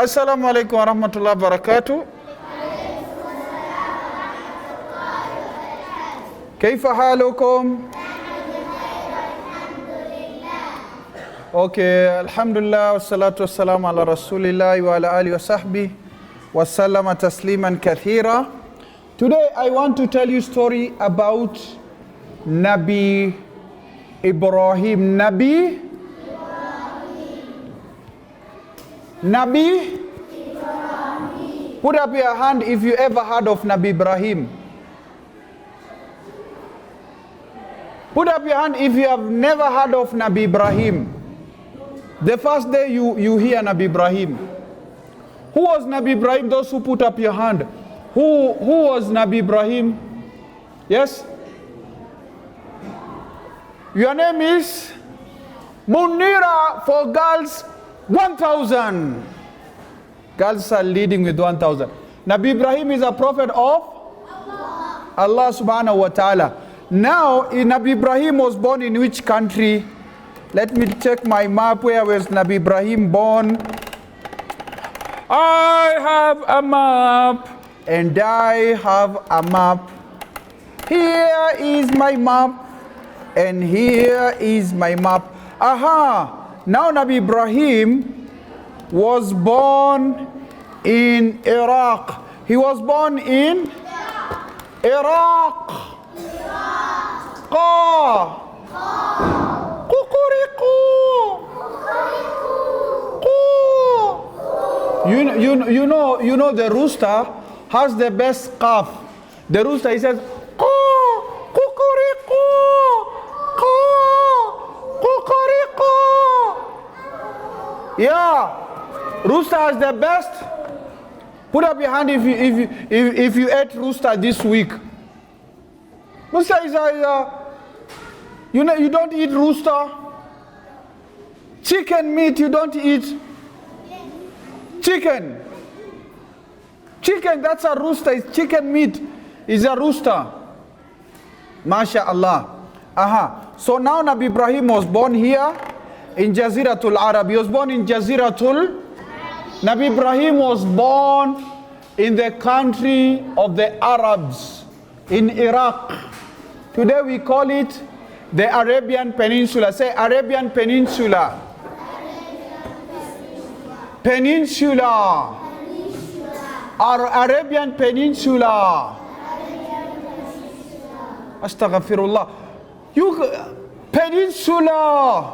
Assalamu alaikum wa rahmatullahi wa barakatuh. كيف حالكم؟ Okay, alhamdulillah wassalatu wassalamu ala rasulillah wa ala alihi wa sahbihi wa sallama tasliman kathira. Today I want to tell you a story about Nabi Ibrahim. Nabi Ibrahim. Put up your hand if you ever heard of Nabi Ibrahim. Put up your hand if you have never heard of Nabi Ibrahim. The first day you hear Nabi Ibrahim. Who was Nabi Ibrahim? Those who put up your hand. Who was Nabi Ibrahim? Yes? Your name is Munira for girls 1,000. Girls are leading with 1,000. Nabi Ibrahim is a prophet of Allah subhanahu wa ta'ala. Now, Nabi Ibrahim was born in which country? Let me check my map. Where was Nabi Ibrahim born? I have a map. And I have a map. Here is my map. And here is my map. Aha! Now Nabi Ibrahim was born in Iraq. He was born in Iraq. You know the rooster has the best calf. The rooster, he says yeah, rooster has the best. Put up your hand if you ate rooster this week. Rooster is you don't eat rooster. Chicken meat you don't eat. Chicken, that's a rooster. It's chicken meat is a rooster. MashaAllah. Aha. So now Nabi Ibrahim was born here in Jaziratul Arab. He was born in Jaziratul. Nabi Ibrahim was born in the country of the Arabs in Iraq. Today we call it the Arabian Peninsula. Say Arabian Peninsula. Peninsula. Or Arabian Peninsula. Astaghfirullah. Peninsula.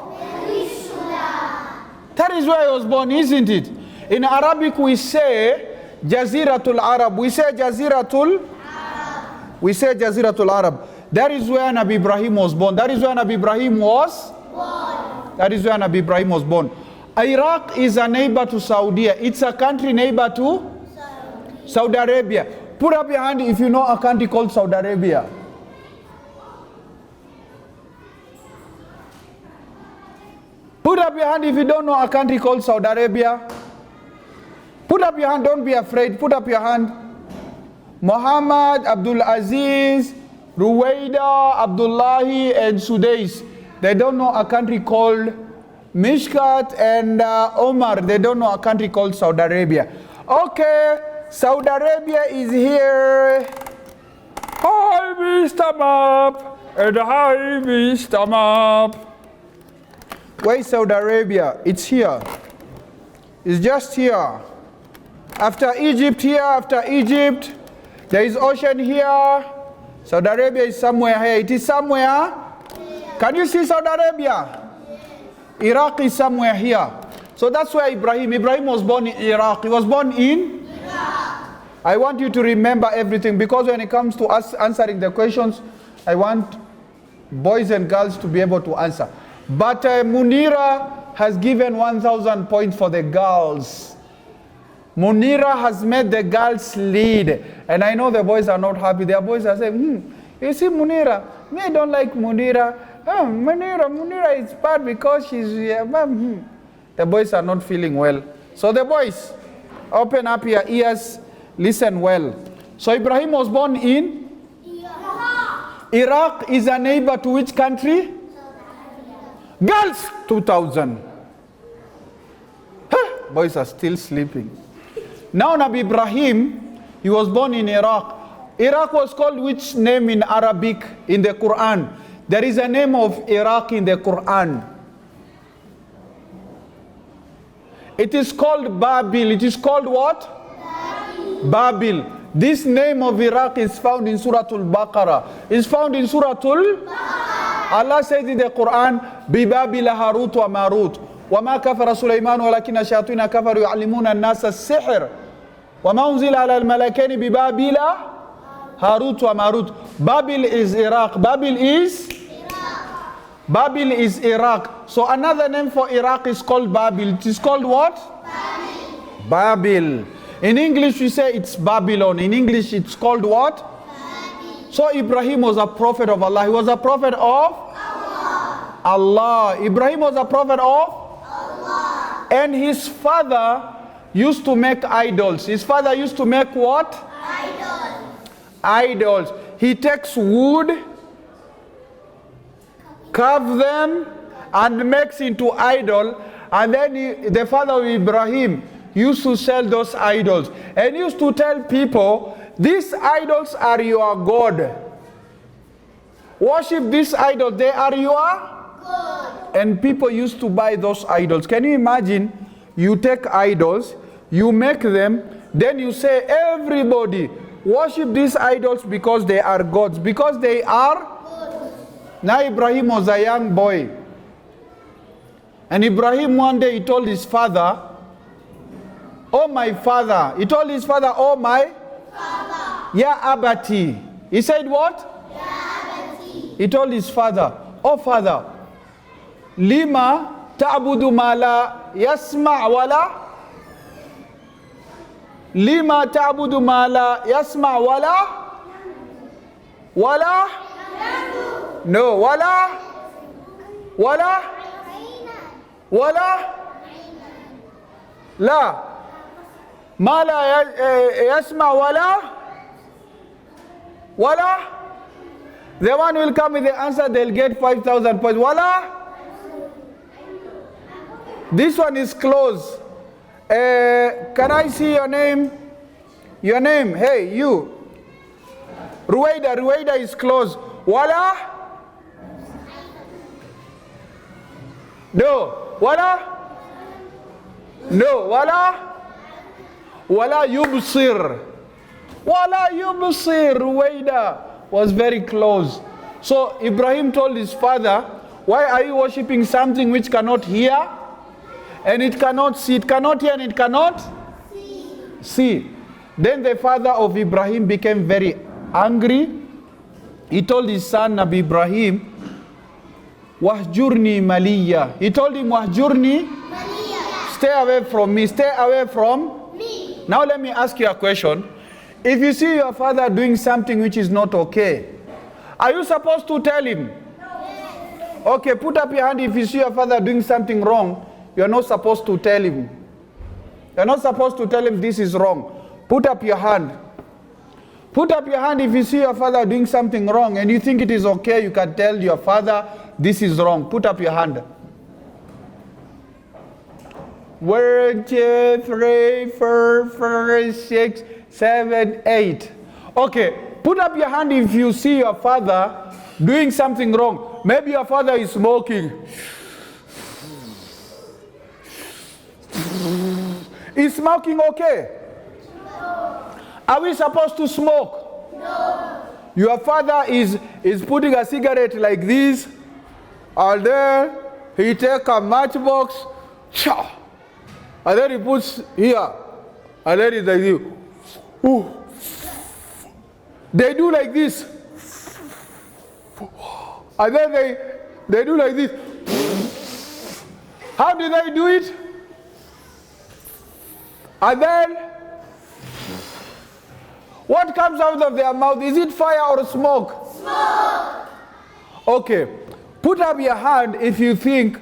That is where I was born, isn't it? In Arabic we say Jaziratul Arab. We say Jaziratul Arab. That is where Nabi Ibrahim was born. That is where Nabi Ibrahim was born. That is where Nabi Ibrahim was born. Iraq is a neighbor to Saudi. It's a country neighbor to Saudi Arabia. Put up your hand if you know a country called Saudi Arabia. Put up your hand if you don't know a country called Saudi Arabia. Put up your hand, don't be afraid. Put up your hand. Muhammad, Abdul Aziz, Ruwaida, Abdullahi, and Sudais. They don't know a country called Mishkat, and Omar. They don't know a country called Saudi Arabia. Okay, Saudi Arabia is here. Hi, Mr. Map. And hi, Mr. Map. Where is Saudi Arabia? It's here. It's just here. After Egypt here, there is ocean here. Saudi Arabia is somewhere here. It is somewhere. Can you see Saudi Arabia? Iraq is somewhere here. So that's where Ibrahim was born in Iraq. He was born in Iraq. I want you to remember everything, because when it comes to us answering the questions, I want boys and girls to be able to answer. But Munira has given 1,000 points for the girls. Munira has made the girls lead. And I know the boys are not happy. Their boys are saying, you see Munira, me I don't like Munira. Munira is bad because she's... The boys are not feeling well. So the boys, open up your ears, listen well. So Ibrahim was born in? Iraq. Iraq is a neighbor to which country? Girls, 2,000. Boys are still sleeping. Now Nabi Ibrahim, he was born in Iraq. Iraq was called which name in Arabic in the Quran? There is a name of Iraq in the Quran. It is called Babil. It is called what? Babil. This name of Iraq is found in Surah Al-Baqarah. It's found in Surah Al-Baqarah. Allah says in the Quran, بِبَابِلَ هَارُوتُ وَمَارُوتُ وَمَا كَفَرَ سُلَيْمَانُ وَلَكِنَّ الشَّيَاطِينَ كَفَرُوا يُعَلِّمُونَ النَّاسَ السِّحْرَ وَمَا أُنزِلَ عَلَى الْمَلَكَيْنِ بِبَابِلَ هَارُوتُ وَمَارُوتُ. Babil is Iraq. Babil is Iraq. So another name for Iraq is called Babil. It is called what? Babil. In English we say it's Babylon. In English it's called what? Babil. So Ibrahim was a prophet of Allah. He was a prophet of Allah. Ibrahim was a prophet of Allah. And his father used to make idols. His father used to make what? Idols. He takes wood, carve them, and makes into idol. And then the father of Ibrahim used to sell those idols. And used to tell people, these idols are your God. Worship these idols, they are your God. And people used to buy those idols. Can you imagine? You take idols, you make them, then you say, everybody, worship these idols because they are gods. Because they are gods. Now Ibrahim was a young boy. And Ibrahim one day he told his father, oh my father. He told his father, oh my father. Ya abati. He said what? Ya abati. He told his father, oh father, lima ta'budu ma la yasma' wala? Lima ta'budu ma la yasma' wala? Wala? No, wala? Wala? Wala? La. Ma la yasma' wala? Wala? The one will come with the answer, they'll get 5,000 points. Wala? This one is close. Can I see your name? Your name, hey, you. Ruwaida is close. Wala? No. Wala? No. Wala? Wala yubsir. Wala yubsir. Ruwaida was very close. So Ibrahim told his father, why are you worshipping something which cannot hear? And it cannot see, it cannot hear, and it cannot see. Then the father of Ibrahim became very angry. He told his son Nabi Ibrahim, Wahjurni maliya. He told him, Wahjurni maliya. Stay away from me, stay away from me. Now let me ask you a question. If you see your father doing something which is not okay, are you supposed to tell him? No. Okay, put up your hand if you see your father doing something wrong. You're not supposed to tell him. You're not supposed to tell him this is wrong. Put up your hand. Put up your hand if you see your father doing something wrong and you think it is okay, you can tell your father this is wrong. Put up your hand. 1, 2, 3, 4, 5, 6, 7, 8. Okay, put up your hand if you see your father doing something wrong. Maybe your father is smoking. Is smoking okay? No. Are we supposed to smoke? No. Your father is putting a cigarette like this, and then he take a matchbox, and then he puts here, and then he's like this. Ooh. They do like this, and then they do like this. How do they do it? And then, what comes out of their mouth? Is it fire or smoke? Smoke. Okay. Put up your hand if you think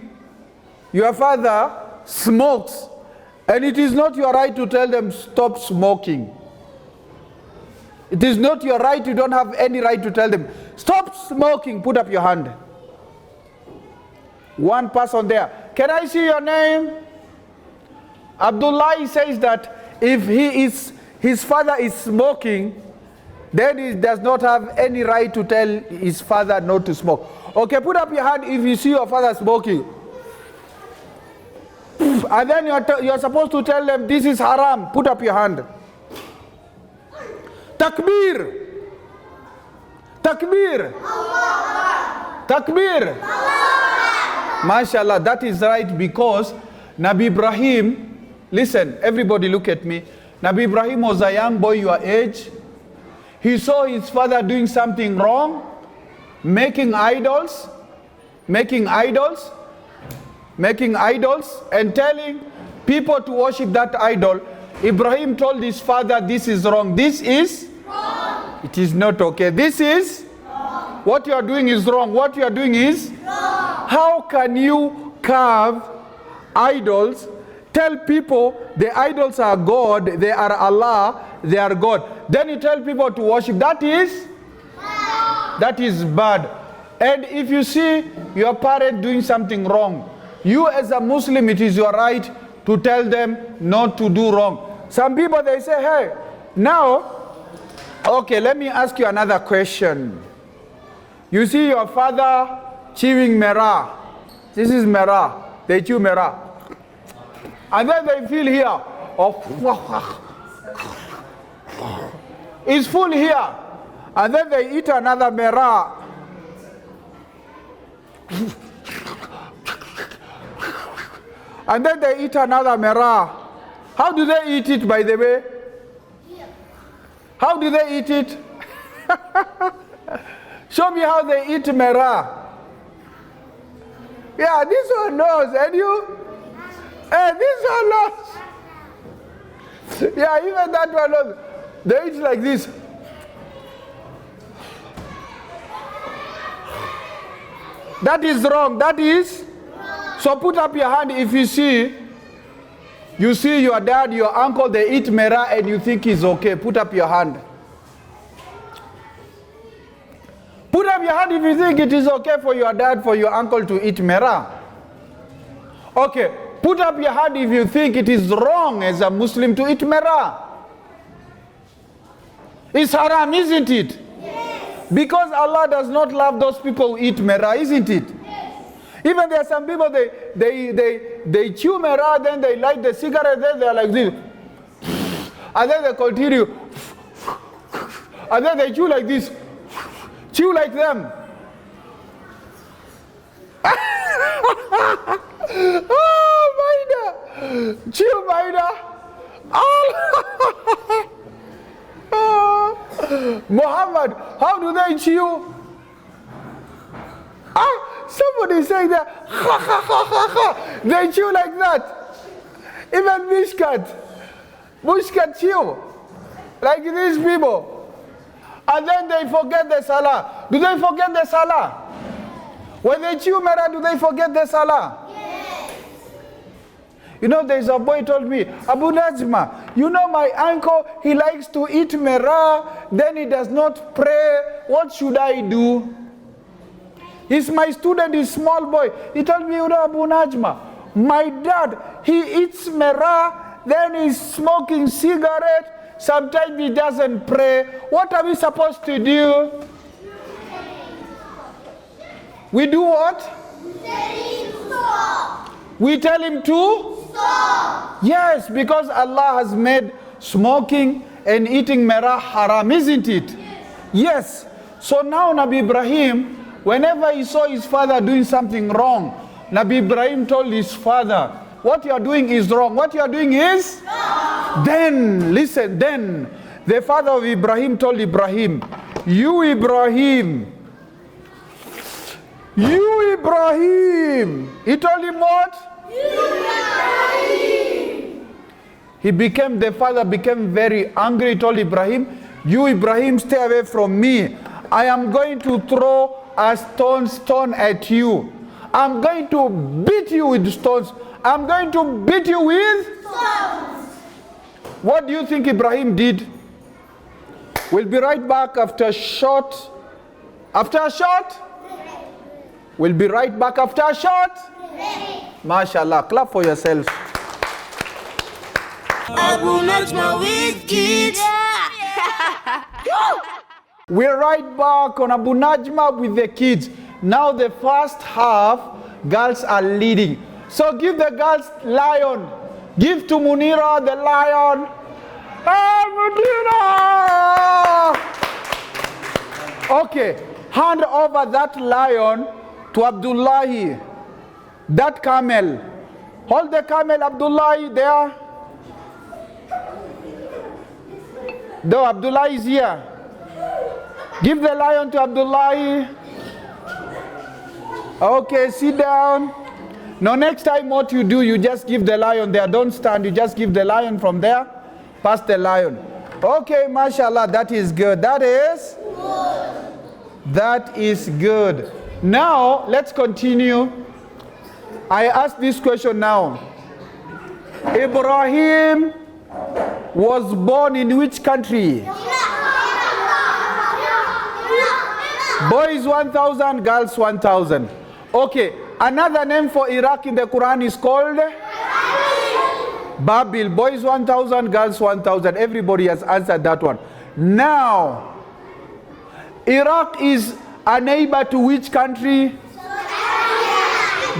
your father smokes and it is not your right to tell them stop smoking. It is not your right. You don't have any right to tell them stop smoking. Put up your hand. One person there. Can I see your name? Abdullah says that if his father is smoking, then he does not have any right to tell his father not to smoke. Okay, put up your hand if you see your father smoking. And then you're supposed to tell them this is haram. Put up your hand. Takbir. Takbir. Takbir. MashaAllah, that is right, because Nabi Ibrahim, listen, everybody look at me. Nabi Ibrahim was a young boy your age. He saw his father doing something wrong, making idols, and telling people to worship that idol. Ibrahim told his father, this is wrong. This is wrong. It is not okay. This is wrong. What you are doing is wrong. What you are doing is wrong. How can you carve idols, tell people the idols are God, they are Allah, they are God, then you tell people to worship? That is bad. That is bad. And if you see your parent doing something wrong, you as a Muslim, it is your right to tell them not to do wrong. Some people, they say, hey, now, okay, let me ask you another question. You see your father chewing merah. This is merah. They chew merah. And then they feel here, oh, it's full here. And then they eat another merah. And then they eat another merah. How do they eat it, by the way? How do they eat it? Show me how they eat merah. Yeah, this one knows. And you? This one knows. Yeah, even that one knows. They eat like this. That is wrong. That is wrong. So put up your hand if you see your dad, your uncle, they eat merah and you think it's okay. Put up your hand. Put up your hand if you think it is okay for your dad, for your uncle to eat merah. Okay, put up your hand if you think it is wrong as a Muslim to eat merah. It's haram, isn't it? Yes. Because Allah does not love those people who eat merah, isn't it? Yes. Even there are some people, they chew merah, then they light the cigarette, then they are like this. And then they continue. And then they chew like this. Chew like them. Oh, Maida. Chew, Maida. Oh. Muhammad, how do they chew? Somebody say that. They chew like that. Even Mushkat chew like these people. And then they forget the salah. Do they forget the salah? When they chew merah, do they forget the salah? Yes. You know, there's a boy told me, Abu Najma, you know my uncle, he likes to eat merah, then he does not pray. What should I do? He's my student, he's small boy. He told me, you know, Abu Najma, my dad, he eats merah, then he's smoking cigarette. Sometimes he doesn't pray. What are we supposed to do? We do what? We tell him to stop. Yes, because Allah has made smoking and eating merah haram, isn't it? Yes. So now Nabi Ibrahim, whenever he saw his father doing something wrong, Nabi Ibrahim told his father, what you are doing is wrong. What you are doing is wrong. Then, listen, then the father of Ibrahim told Ibrahim, you Ibrahim. He told him what? You Ibrahim. The father became very angry. He told Ibrahim, you Ibrahim, stay away from me. I am going to throw a stone at you. I'm going to beat you with stones. I'm going to beat you with stones. What do you think Ibrahim did? We'll be right back after a short. We'll be right back after a short. MashaAllah. Clap for yourselves. Abu Najma with kids. We're right back on Abu Najma with the kids. Now the first half, girls are leading. So give the girls lion. Give to Munira the lion. Ah, Munira! Okay, hand over that lion to Abdullahi. That camel. Hold the camel, Abdullahi, there. No, Abdullahi is here. Give the lion to Abdullahi. Okay, sit down. Now next time what you do, you just give the lion there. Don't stand, you just give the lion from there. Pass the lion. Okay, mashallah, that is good. That is good. Now, let's continue. I ask this question now. Ibrahim was born in which country? Boys 1,000, girls 1,000. Okay, another name for Iraq in the Quran is called Babil. Boys 1,000, girls 1,000. Everybody has answered that one. Now, Iraq is a neighbor to which country?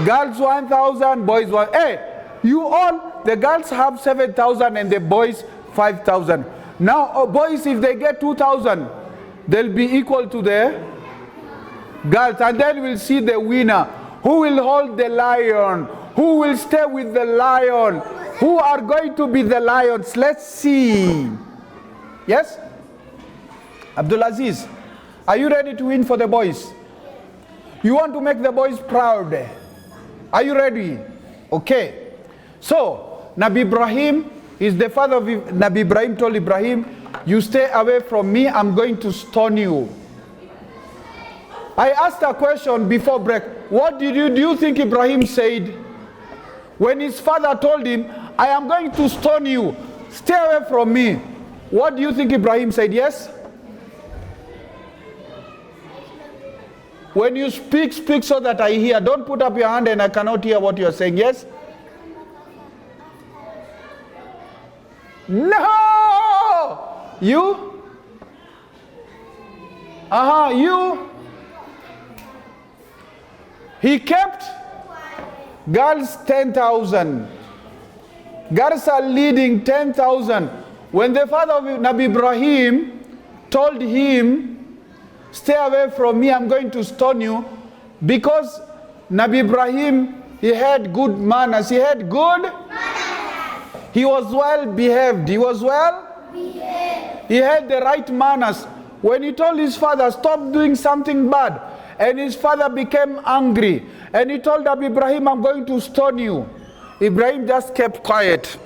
Girls 1,000, boys 1. Hey, you all, the girls have 7,000 and the boys 5,000. Now, boys, if they get 2,000, they'll be equal to the girls, and then we'll see the winner. Who will hold the lion? Who will stay with the lion? Who are going to be the lions? Let's see. Yes? Abdulaziz, are you ready to win for the boys? You want to make the boys proud? Are you ready? Okay. So, Nabi Ibrahim is the father of Nabi Ibrahim told Ibrahim, you stay away from me, I'm going to stone you. I asked a question before break. What do you think Ibrahim said? When his father told him, I am going to stone you, stay away from me. What do you think Ibrahim said? Yes? When you speak, speak so that I hear. Don't put up your hand and I cannot hear what you are saying. Yes? No! You? You? He kept girls 10,000. Girls are leading 10,000. When the father of Nabi Ibrahim told him, stay away from me, I'm going to stone you, because Nabi Ibrahim, he had good manners. He had good manners. He was well behaved. He was well behaved. He had the right manners. When he told his father, stop doing something bad, and his father became angry, and he told Nabi Ibrahim, I'm going to stone you. Ibrahim just kept quiet.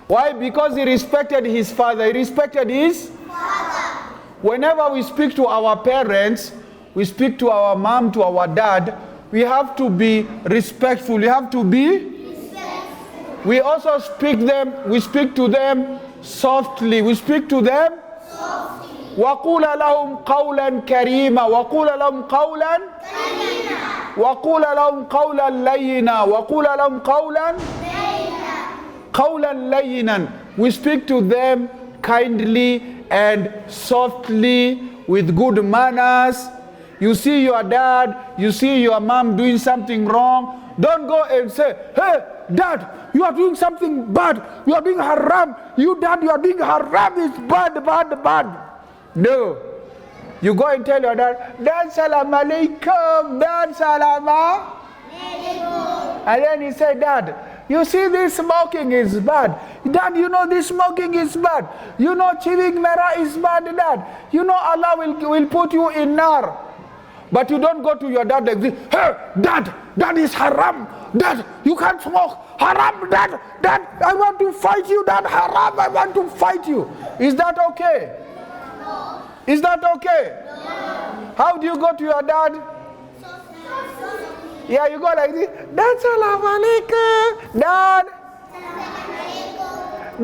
Why? Because he respected his father. He respected his father. Whenever we speak to our parents, we speak to our mom, to our dad, we have to be respectful. We have to be respectful. We also we speak to them softly. We speak to them softly. وَقُولَ لَهُمْ قَوْلًا كَرِيمًا وَقُولَ لَهُمْ قَوْلًا كَرِيمًا وَقُولَ لَهُمْ قَوْلًا لَيِّنًا وَقُولَ لَهُمْ قَوْلًا لَيِّنًا. We speak to them kindly and softly with good manners. You see your dad, you see your mom doing something wrong, don't go and say, hey, dad, you are doing something bad, you are doing haram, dad, you are doing haram, it's bad. No. You go and tell your dad, Dad, salam alaikum, Dad, salam alaikum. And then he said, Dad, you see this smoking is bad. Dad, you know this smoking is bad. You know chewing mera is bad, Dad. You know Allah will put you in nar. But you don't go to your dad like this. Hey, Dad, that is haram. Dad, you can't smoke. Haram, Dad, I want to fight you. Dad, haram, I want to fight you. Is that okay? No. Is that okay? No. How do you go to your dad? Yeah, you go like this. Dad, salam alaikum.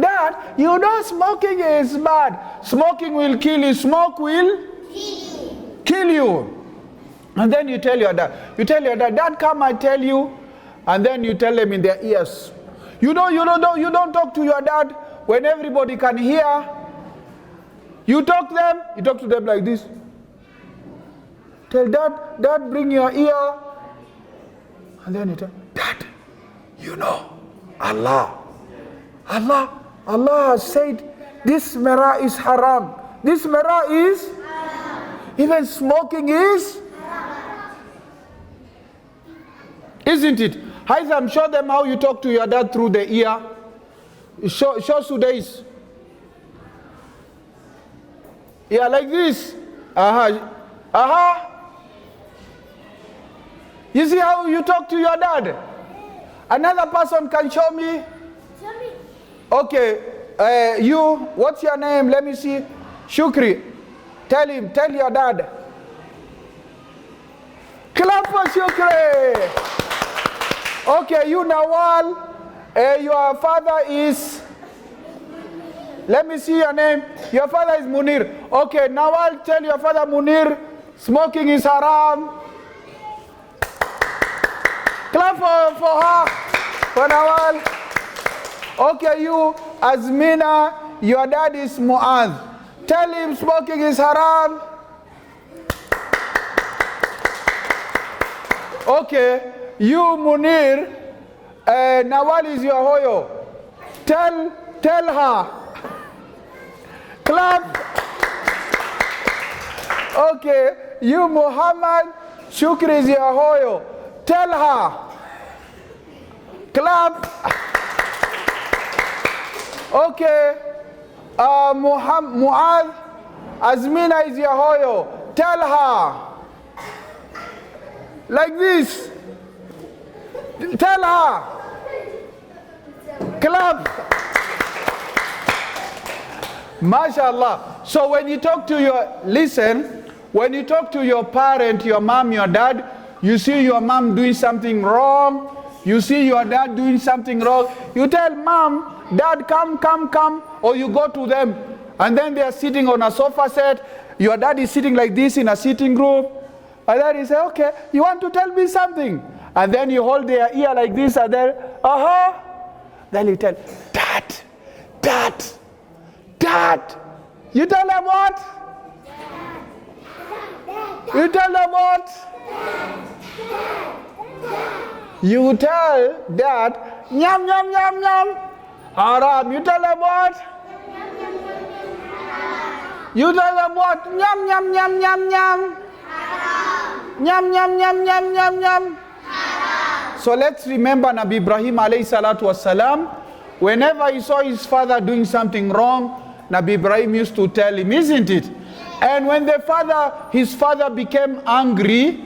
Dad, you know smoking is bad. Smoking will kill you. Smoke will kill you. And then you tell your dad. Dad, come, I tell you. And then you tell them in their ears. You don't talk to your dad when everybody can hear. You talk to them like this. Tell dad, bring your ear. And then you tell, Dad, Allah has said this mera is haram. This mera is haram. Even smoking is haram. Isn't it? Haizam, show them how you talk to your dad through the ear. Show Sudais. Yeah, like this. You see how you talk to your dad? Another person can show me. Okay, you, what's your name? Let me see. Shukri. Tell your dad. Clap for Shukri. Okay, you Nawal. Your father is, let me see your name. Your father is Munir. Okay, Nawal, tell your father Munir, smoking is haram. Clap for her, for Nawal. Okay, you, Azmina, your dad is Mu'adh. Tell him smoking is haram. Okay, you, Munir, Nawal is your hoyo. Tell her. Clap. Okay, you, Muhammad, Shukri is your hoyo. Tell her. Clap. Okay, Mu'adh, Azmina is your hoyo. Tell her. Like this. Tell her. Clap. MashaAllah. So when you talk to when you talk to your parent, your mom, your dad, you see your mom doing something wrong, you see your dad doing something wrong, you tell mom, dad, come, or you go to them, and then they are sitting on a sofa set, your dad is sitting like this in a sitting group, and then you say, okay, you want to tell me something? And then you hold their ear like this, and then, then you tell, Dad. You tell them what? You tell them what? You tell Dad, nyam, nyam, nyam, nyam, haram. You tell them what? You tell them what? Nyam, nyam, nyam, nyam, nyam. Nyam, nyam, nyam, nyam, nyam, nyam. So let's remember Nabi Ibrahim alayhi salatu wasalam. Whenever he saw his father doing something wrong, Nabi Ibrahim used to tell him, isn't it? And when his father became angry,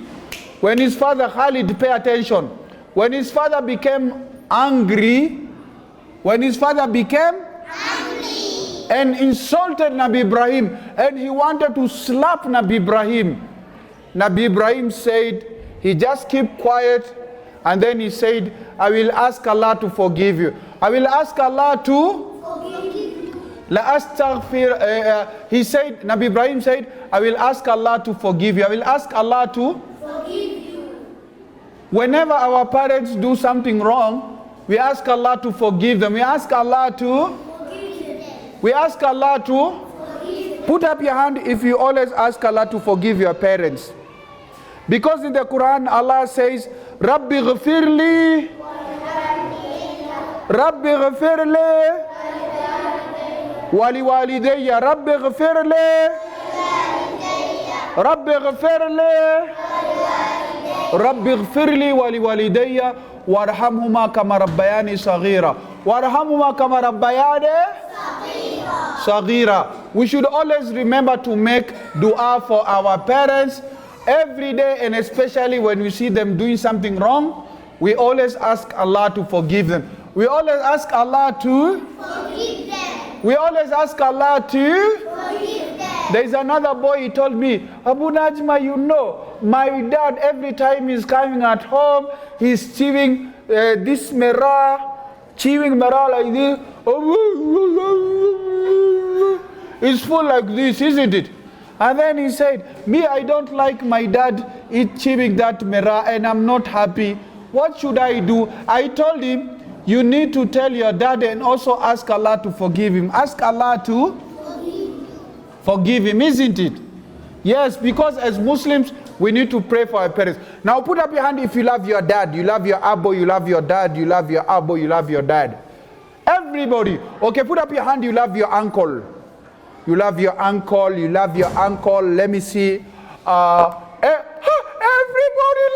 when his father Khalid, pay attention, when his father became angry and insulted Nabi Ibrahim, and he wanted to slap Nabi Ibrahim, Nabi Ibrahim said, he just kept quiet, and then he said, I will ask Allah to forgive you. I will ask Allah to forgive you. He said, Nabi Ibrahim said, I will ask Allah to forgive you. I will ask Allah to forgive you. Whenever our parents do something wrong, we ask Allah to forgive them. We ask Allah to forgive them. We ask Allah to forgive them. Put up your hand if you always ask Allah to forgive your parents. Because in the Quran, Allah says, Rabbi ghafirli, Rabbi ghafirli, wali walidayya, Rabbi ghafirli, Rabbi ghafirli, Rabbi ghafirli wali walidayya, warhamhuma kama rabbayani saghira. Warhamhuma kama rabbayani saghira. We should always remember to make dua for our parents every day, and especially when we see them doing something wrong, we always ask Allah to forgive them. We always ask Allah to forgive them. We always ask Allah to forgive them. There is another boy, he told me, Abu Najma, you know, my dad, every time he's coming at home, he's chewing this mera, like this. It's full like this, isn't it? And then he said, me, I don't like my dad chewing that mera, and I'm not happy. What should I do? I told him, you need to tell your dad and also ask Allah to forgive him. Ask Allah to forgive him, isn't it? Yes, because as Muslims, we need to pray for our parents. Now put up your hand if you love your dad, you love your abo, you love your dad, you love your abo, you love your dad. Everybody. Okay, put up your hand, you love your uncle. You love your uncle, you love your uncle. Let me see. Everybody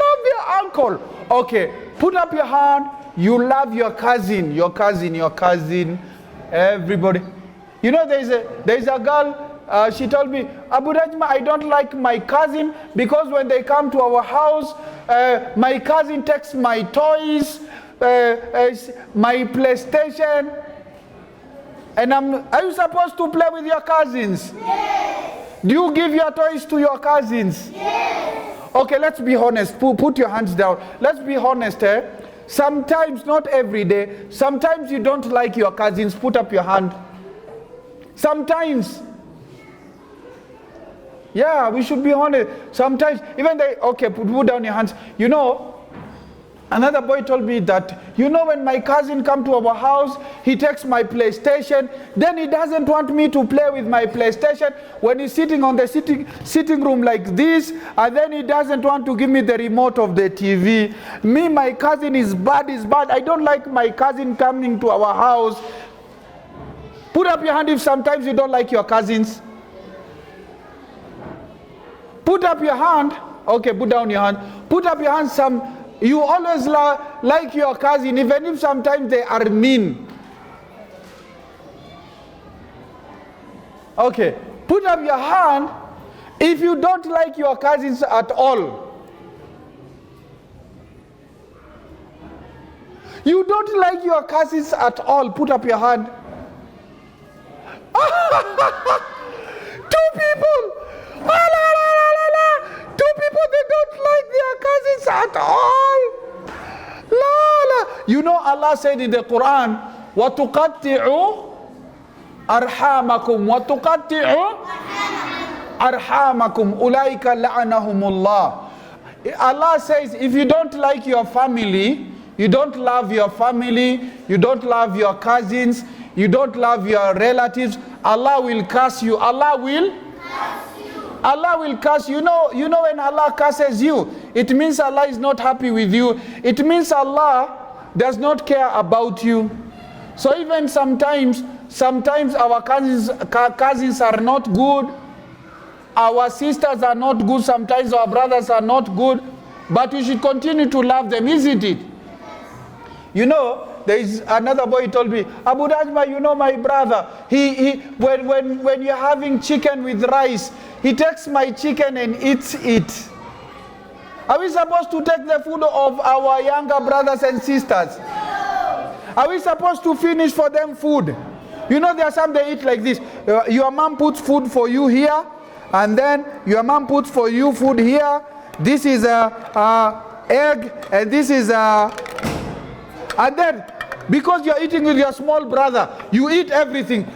love their uncle. Okay, put up your hand. You love your cousin, your cousin, your cousin. Everybody. You know, there is a girl. She told me, Abu Najma, I don't like my cousin because when they come to our house, my cousin takes my toys, my PlayStation. And are you supposed to play with your cousins? Yes. Do you give your toys to your cousins? Yes. Okay, let's be honest. Put your hands down. Let's be honest. Sometimes, not every day, sometimes you don't like your cousins. Put up your hand. Sometimes. Yeah, we should be honest. Sometimes, even okay, put down your hands. You know, another boy told me that, you know, when my cousin come to our house, he takes my PlayStation, then he doesn't want me to play with my PlayStation when he's sitting on the sitting room like this, and then he doesn't want to give me the remote of the TV. Me, my cousin is bad. I don't like my cousin coming to our house. Put up your hand if sometimes you don't like your cousins. Put up your hand. Okay, put down your hand. Put up your hand. You always like your cousin, even if sometimes they are mean. Okay, put up your hand if you don't like your cousins at all. You don't like your cousins at all. Put up your hand. Two people. Two people, they don't like their cousins at all. You know, Allah said in the Quran, وَتُقَطِّعُوا أَرْحَامَكُمْ وَتُقَطِّعُوا أَرْحَامَكُمْ أُولَٰئِكَ لَعَنَهُمُ اللَّهُ. Allah says, if you don't like your family, you don't love your family, you don't love your cousins, you don't love your relatives, Allah will curse you. Allah will curse you. You know when Allah curses you, it means Allah is not happy with you. It means Allah does not care about you. So even sometimes our cousins are not good. Our sisters are not good. Sometimes our brothers are not good. But we should continue to love them, isn't it? You know, there is another boy told me, Abu Najma, you know my brother, when you're having chicken with rice, he takes my chicken and eats it. Are we supposed to take the food of our younger brothers and sisters? Are we supposed to finish for them food? You know, there are some they eat like this. Your mom puts food for you here, and then your mom puts for you food here. This is egg, and this is and then, because you're eating with your small brother, you eat everything.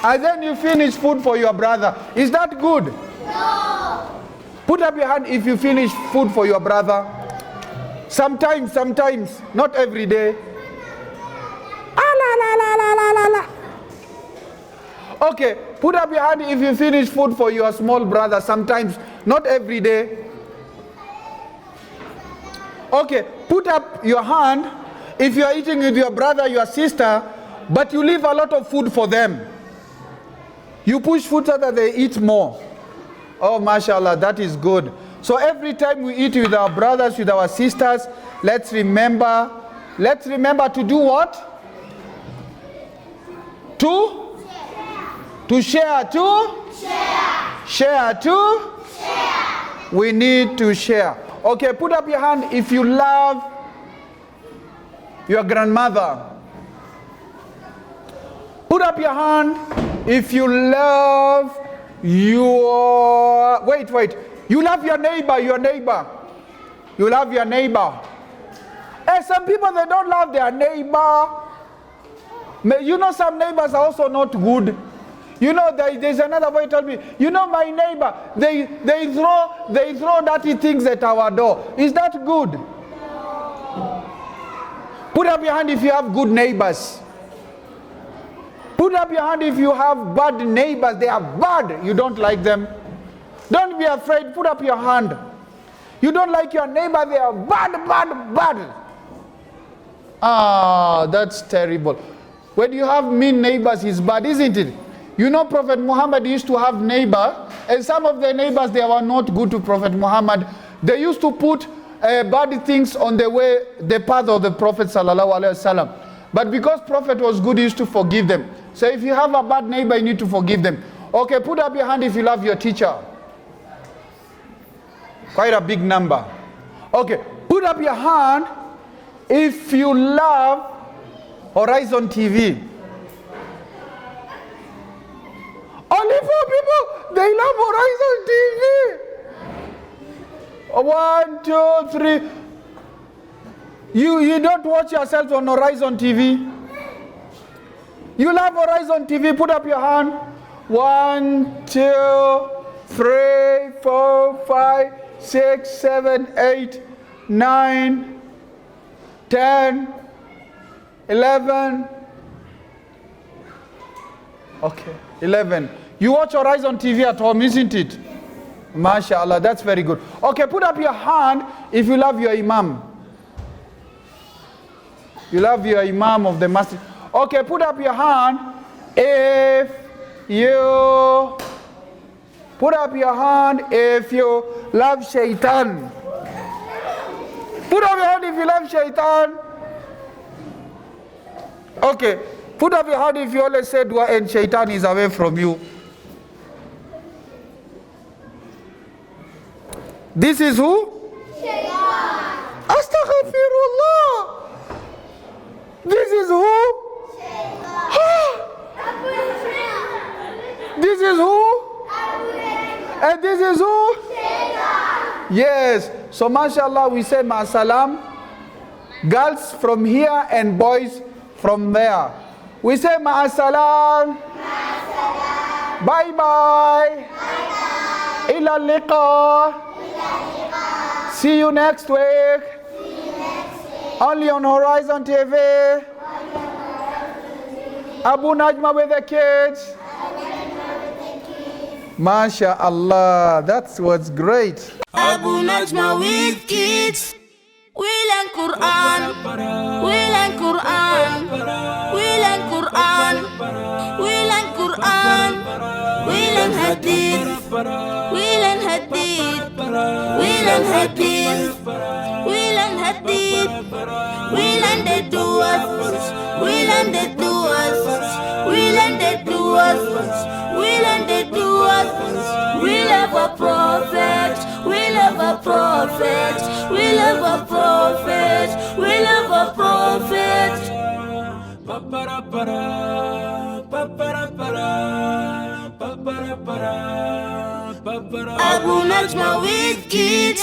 And then you finish food for your brother. Is that good? No. Put up your hand if you finish food for your brother. Sometimes, not every day. Okay, put up your hand if you finish food for your small brother. Sometimes, not every day. Okay, put up your hand if you are eating with your brother, your sister, but you leave a lot of food for them. You push food so that they eat more. Oh, mashallah, that is good. So every time we eat with our brothers, with our sisters, let's remember to do what? To share. Share. We need to share. Okay, put up your hand if you love your grandmother. Put up your hand if you love your... Wait. You love your neighbor. You love your neighbor. And some people, they don't love their neighbor. You know, some neighbors are also not good. You know, there's another boy told me, you know, my neighbor, they throw dirty things at our door. Is that good? Put up your hand if you have good neighbors. Put up your hand if you have bad neighbors. They are bad. You don't like them. Don't be afraid. Put up your hand. You don't like your neighbor. They are bad. Ah, that's terrible. When you have mean neighbors, it's bad, isn't it? You know, Prophet Muhammad used to have neighbors, and some of the neighbors, they were not good to Prophet Muhammad. They used to put bad things on the path of the Prophet sallallahu alaihi wasallam. But because Prophet was good, he used to forgive them. So if you have a bad neighbor, you need to forgive them. Okay, put up your hand if you love your teacher. Quite a big number. Okay, put up your hand if you love Horizon TV. Only 4 people, they love Horizon TV. 1, 2, 3. You don't watch yourself on Horizon TV. You love Horizon TV, put up your hand. 1, 2, 3, 4, 5, 6, 7, 8, 9, 10, 11. Okay, 11. You watch Horizon TV at home, isn't it? MashaAllah, that's very good. Okay, put up your hand if you love your imam. You love your imam of the masjid. Okay, put up your hand if you love shaitan. Put up your hand if you love shaitan. Okay, put up your hand if you always say dua and shaitan is away from you. This is who? Shaitan. Astaghfirullah. This is who? This is who? And this is who? Yes. So mashallah, we say ma'asalam. Girls from here and boys from there. We say ma'asalam. Bye bye. Ila liqa. See you next week. Only on Horizon TV. Abu Najma with the kids. MashaAllah, that was great. Abu Najma with kids. We learn Quran. We learn Quran. We learn Quran. We learn Quran. We learn Hadith. We learn Hadith. We learn Hadith. We learn Hadith. We learn the duas. We learn the duas. We learn the duas. We learn the duas. We love a prophet. We love a prophet. We love a prophet. We love a prophet. Abu Najma with kids.